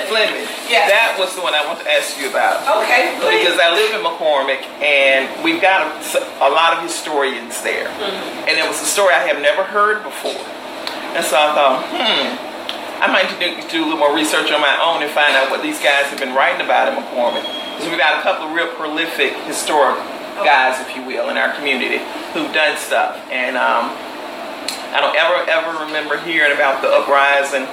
Fleming. Yes. That was the one I want to ask you about. Okay, please. Because I live in McCormick, and we've got a lot of historians there. And it was a story I have never heard before. And so I thought, I might do a little more research on my own and find out what these guys have been writing about in McCormick. Because we've got a couple of real prolific historic guys, if you will, in our community who've done stuff. And I don't ever remember hearing about the uprising,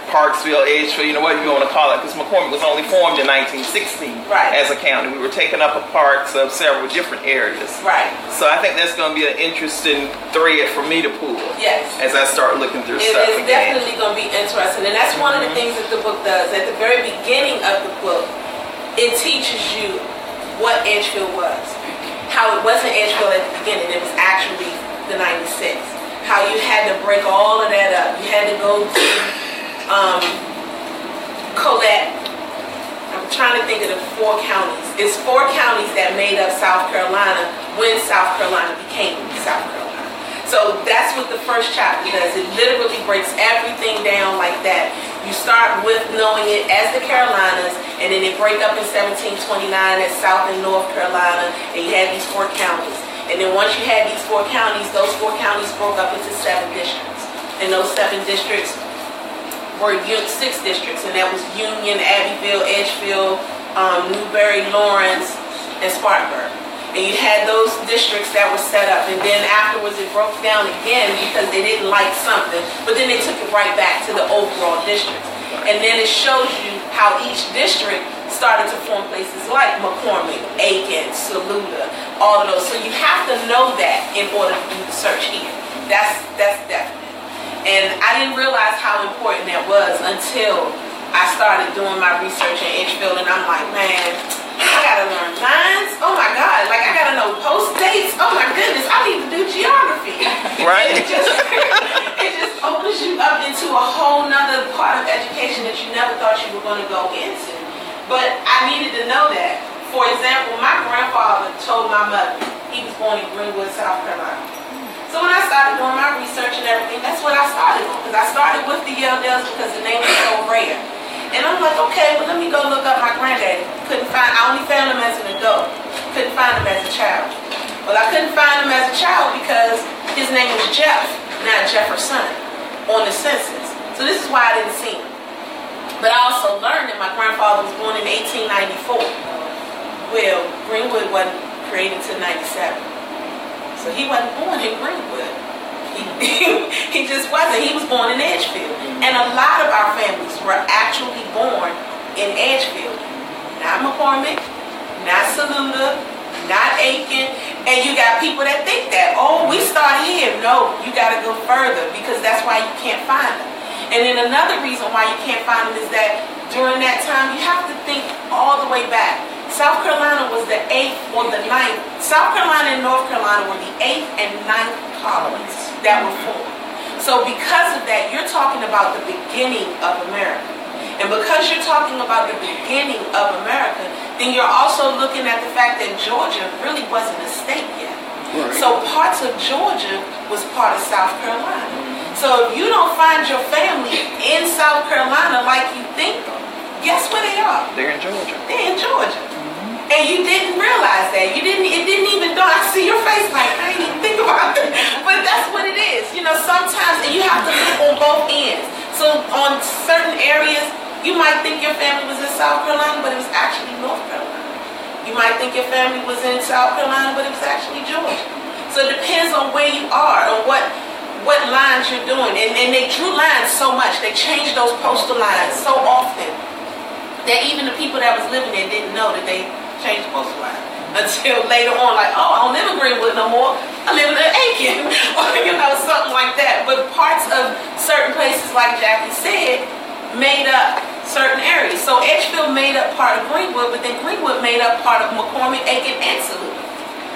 Parksville, Edgefield, you know what you want to call it, because McCormick was only formed in 1916 as a county. We were taking up parts of several different areas. Right. So I think that's going to be an interesting thread for me to pull. Yes. As I start looking through stuff again. It's definitely going to be interesting, and that's one of the things that the book does. At the very beginning of the book, it teaches you what Edgefield was. How it wasn't Edgefield at the beginning, it was actually the 96. How you had to break all of that up. You had to go to Colette. I'm trying to think of the 4 counties. It's 4 counties that made up South Carolina when South Carolina became South Carolina. So that's what the first chapter does. It literally breaks everything down like that. You start with knowing it as the Carolinas, and then they break up in 1729 as South and North Carolina, and you had these 4 counties. And then once you had these 4 counties, those 4 counties broke up into 7 districts. And those 7 districts were 6 districts, and that was Union, Abbeville, Edgefield, Newberry, Lawrence, and Spartanburg. And you had those districts that were set up, and then afterwards it broke down again because they didn't like something, but then they took it right back to the overall district. And then it shows you how each district started to form places like McCormick, Aiken, Saluda, all of those. So you have to know that in order to do the search here. That's definite. And I didn't realize how important that was until I started doing my research in Edgefield, and I'm like, man, I gotta learn lines. Oh my God, like I gotta know post dates. Oh my goodness, I need to do geography. Right. It just opens you up into a whole nother part of education that you never thought you were going to go into. But I needed to know that. For example, my grandfather told my mother he was born in Greenwood, South Carolina. So when I started doing my research and everything, that's what I started on. Because I started with the Yeldells because the name was so rare. And I'm like, okay, well let me go look up my granddaddy. I only found him as an adult. Couldn't find him as a child. Well, I couldn't find him as a child because his name was Jeff, not Jefferson, on the census. So this is why I didn't see him. But I also learned that my grandfather was born in 1894. Well, Greenwood wasn't created until 97. So he wasn't born in Greenwood. He just wasn't. He was born in Edgefield. And a lot of our families were actually born in Edgefield. Not McCormick, not Saluda, not Aiken. And you got people that think that, oh, we start here. No, you got to go further because that's why you can't find them. And then another reason why you can't find them is that during that time, you have to think all the way back. South Carolina was the 8th or the 9th. South Carolina and North Carolina were the 8th and 9th colonies that were formed. So because of that, you're talking about the beginning of America. And because you're talking about the beginning of America, then you're also looking at the fact that Georgia really wasn't a state yet. Right. So parts of Georgia was part of South Carolina. So if you don't find your family in South Carolina like you think, guess where they are? They're in Georgia. They're in Georgia. And you didn't realize that. It didn't even dawn. I see your face like, I didn't even think about it. But that's what it is. You know, sometimes, and you have to look on both ends. So on certain areas, you might think your family was in South Carolina, but it was actually North Carolina. You might think your family was in South Carolina, but it was actually Georgia. So it depends on where you are, on what lines you're doing. And they drew lines so much. They changed those postal lines so often that even the people that was living there didn't know that they changed the postal line until later on, like, oh, I don't live in Greenwood no more. I live in Aiken, or you know, something like that. But parts of certain places, like Jackie said, made up certain areas. So Edgefield made up part of Greenwood, but then Greenwood made up part of McCormick, Aiken, and Saluda.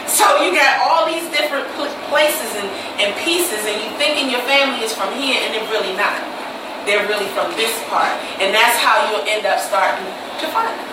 So you got all these different places and pieces, and you thinking your family is from here, and they're really not. They're really from this part, and that's how you'll end up starting to find them.